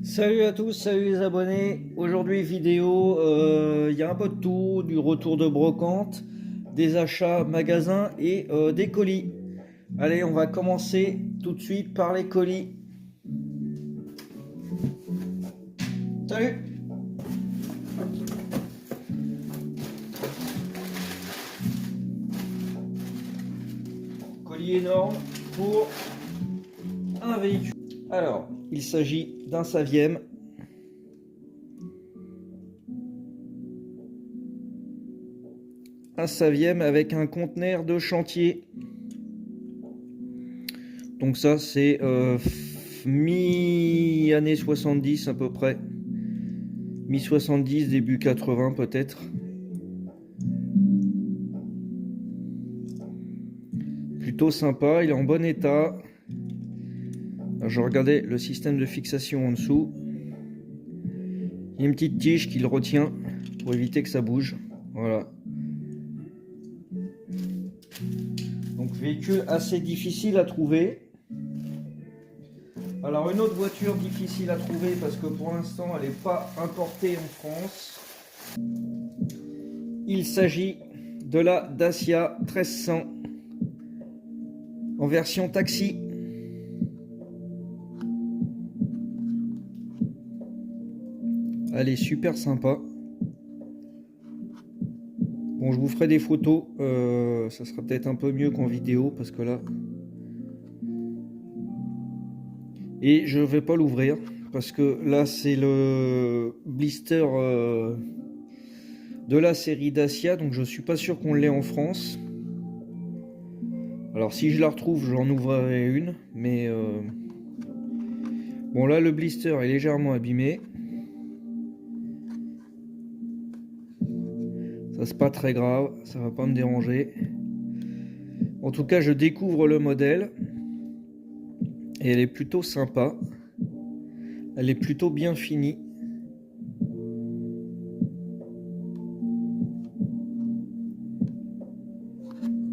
Salut à tous, salut les abonnés. Aujourd'hui vidéo, il y a un peu de tout, du retour de brocante, des achats magasins et des colis. Allez, on va commencer tout de suite par les colis. Salut. Colis énorme pour un véhicule. Alors, il s'agit d'un Saviem. Un Saviem avec un conteneur de chantier. Donc ça c'est mi-année 70 à peu près. Mi-70, début 80 peut-être. Plutôt sympa, il est en bon état. Alors, je regardais le système de fixation en dessous. Il y a une petite tige qui le retient pour éviter que ça bouge. Voilà. Donc véhicule assez difficile à trouver. Alors une autre voiture difficile à trouver parce que pour l'instant elle n'est pas importée en France. Il s'agit de la Dacia 1300 en version taxi. Elle est super sympa. Bon, je vous ferai des photos. Ça sera peut-être un peu mieux qu'en vidéo parce que là. Et je vais pas l'ouvrir parce que là c'est le blister de la série Dacia, donc je suis pas sûr qu'on l'ait en France. Alors si je la retrouve, j'en ouvrirai une, mais bon là le blister est légèrement abîmé. Ça c'est pas très grave, ça va pas me déranger. En tout cas, je découvre le modèle et elle est plutôt sympa. Elle est plutôt bien finie.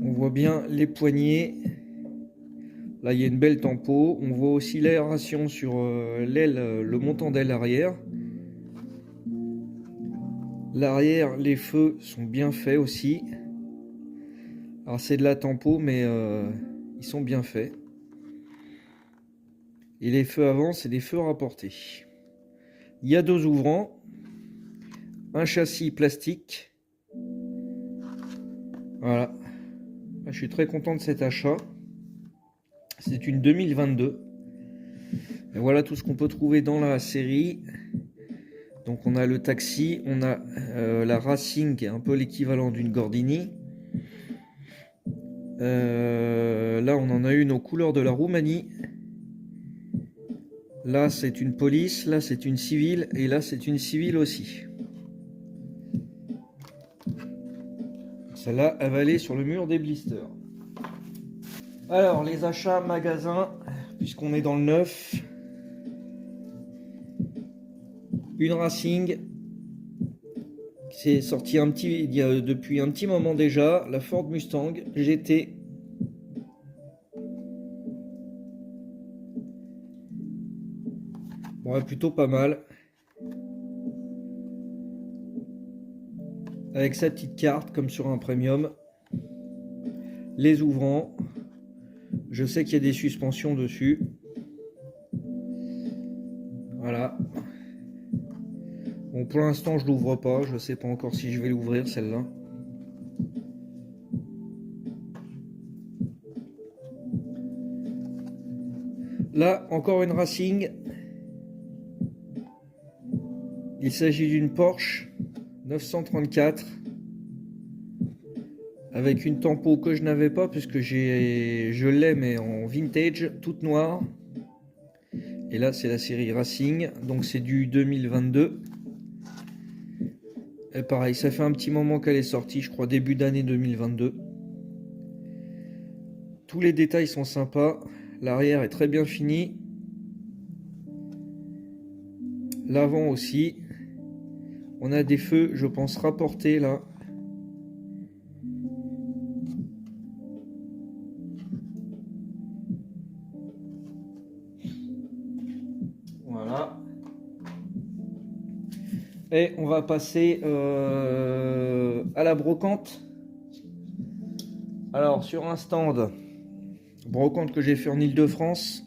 On voit bien les poignées. Là, il y a une belle tempo. On voit aussi l'aération sur l'aile, le montant d'aile arrière. L'arrière, les feux sont bien faits aussi. Alors c'est de la tempo, mais ils sont bien faits. Et les feux avant, c'est des feux rapportés. Il y a deux ouvrants. Un châssis plastique. Voilà. Je suis très content de cet achat. C'est une 2022. Et voilà tout ce qu'on peut trouver dans la série. Donc on a le taxi, on a la Racing qui est un peu l'équivalent d'une Gordini. Là on en a une aux couleurs de la Roumanie. Là c'est une police, là c'est une civile et là c'est une civile aussi. Celle-là elle va aller sur le mur des blisters. Alors les achats magasins, puisqu'on est dans le neuf. Une Racing. C'est sorti depuis un petit moment déjà, la Ford Mustang GT. Bon, plutôt pas mal. Avec sa petite carte comme sur un premium. Les ouvrants. Je sais qu'il y a des suspensions dessus. Voilà. Bon, pour l'instant je l'ouvre pas, je sais pas encore si je vais l'ouvrir celle-là. Là, encore une Racing. Il s'agit d'une Porsche 934 avec une tempo que je n'avais pas puisque je l'ai mais en vintage, toute noire. Et là, c'est la série Racing, donc c'est du 2022. Et pareil, ça fait un petit moment qu'elle est sortie, je crois début d'année 2022. Tous les détails sont sympas. L'arrière est très bien fini. L'avant aussi. On a des feux, je pense, rapportés là. Voilà. Et on va passer à la brocante. Alors sur un stand, brocante que j'ai fait en Île-de-France.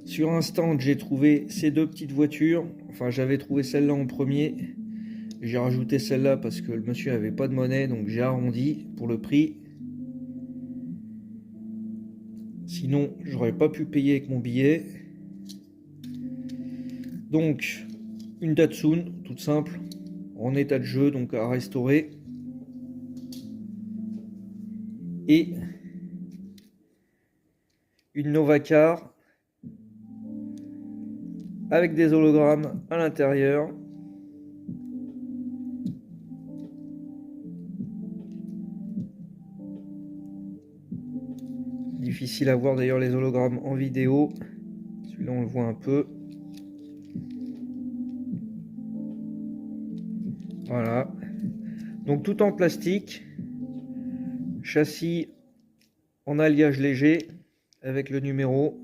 Sur un stand, j'ai trouvé ces deux petites voitures. Enfin, j'avais trouvé celle-là en premier. J'ai rajouté celle-là parce que le monsieur avait pas de monnaie, donc j'ai arrondi pour le prix. Sinon, j'aurais pas pu payer avec mon billet. Donc, une Datsun, toute simple, en état de jeu, donc à restaurer. Et une Novacar avec des hologrammes à l'intérieur. Difficile à voir d'ailleurs les hologrammes en vidéo. Celui-là on le voit un peu. Voilà. Donc tout en plastique. Châssis en alliage léger avec le numéro.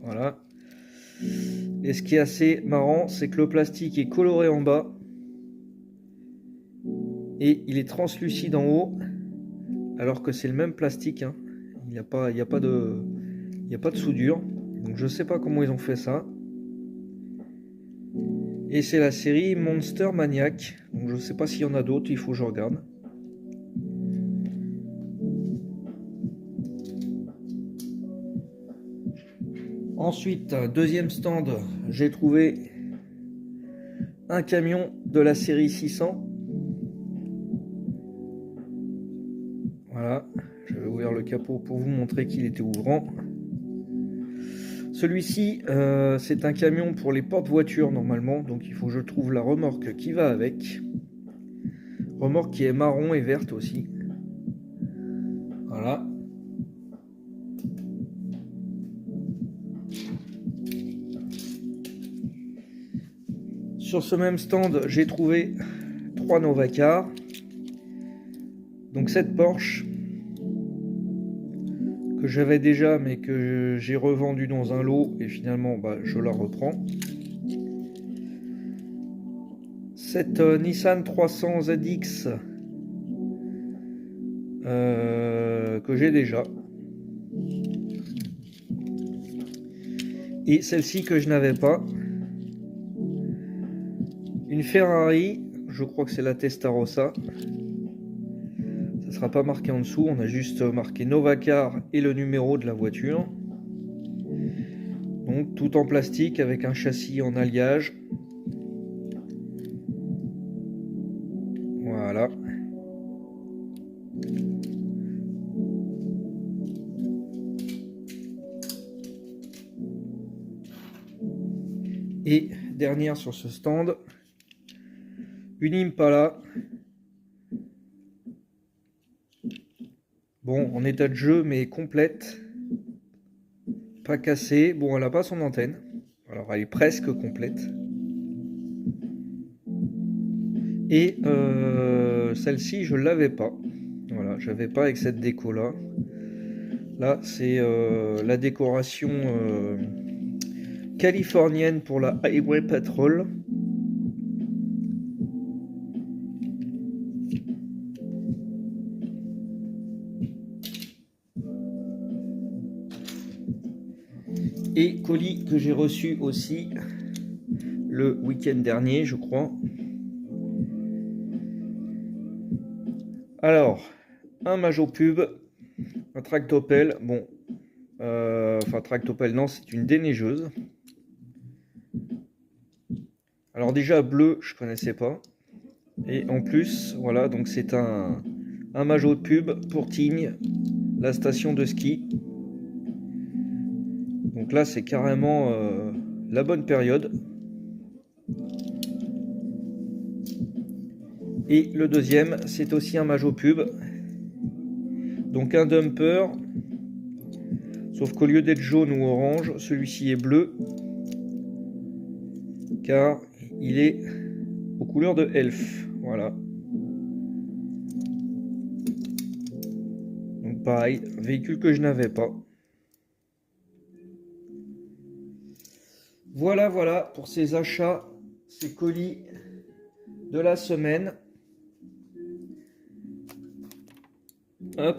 Voilà. Et ce qui est assez marrant, c'est que le plastique est coloré en bas. Et il est translucide en haut. Alors que c'est le même plastique. Hein. Il n'y a pas de soudure. Donc je sais pas comment ils ont fait ça. Et c'est la série Monster Maniac. Donc je sais pas s'il y en a d'autres, il faut que je regarde. Ensuite, deuxième stand, j'ai trouvé un camion de la série 600. Voilà, je vais ouvrir le capot pour vous montrer qu'il était ouvrant. Celui-ci, c'est un camion pour les porte-voitures normalement, donc il faut que je trouve la remorque qui va avec. Remorque qui est marron et verte aussi. Voilà. Sur ce même stand, j'ai trouvé 3 Novacar. Donc cette Porsche que j'avais déjà mais que j'ai revendu dans un lot et finalement je la reprends. Cette Nissan 300 ZX que j'ai déjà. Et celle-ci que je n'avais pas. Une Ferrari, je crois que c'est la Testarossa. Ça ne sera pas marqué en dessous, on a juste marqué Novacar et le numéro de la voiture. Donc tout en plastique avec un châssis en alliage. Voilà. Et dernière sur ce stand, une Impala. Bon, en état de jeu, mais complète. Pas cassée. Bon, elle n'a pas son antenne. Alors, elle est presque complète. Et celle-ci, je ne l'avais pas. Voilà, j'avais pas avec cette déco-là. Là, c'est la décoration californienne pour la Highway Patrol. Et colis que j'ai reçu aussi le week-end dernier, je crois. Alors, un Majo Pub, un tractopelle. Bon, enfin tractopelle, non, c'est une déneigeuse. Alors déjà bleu, je connaissais pas. Et en plus, voilà, donc c'est un Majo Pub pour Tignes, la station de ski. Donc là, c'est carrément la bonne période. Et le deuxième, c'est aussi un Majo Pub. Donc un dumper. Sauf qu'au lieu d'être jaune ou orange, celui-ci est bleu. Car il est aux couleurs de Elf. Voilà. Donc pareil, véhicule que je n'avais pas. Voilà pour ces achats, ces colis de la semaine. Hop,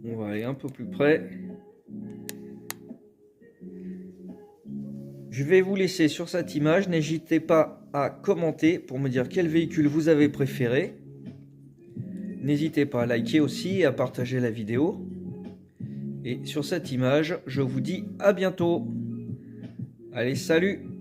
on va aller un peu plus près. Je vais vous laisser sur cette image. N'hésitez pas à commenter pour me dire quel véhicule vous avez préféré. N'hésitez pas à liker aussi et à partager la vidéo. Et sur cette image, je vous dis à bientôt. Allez, salut!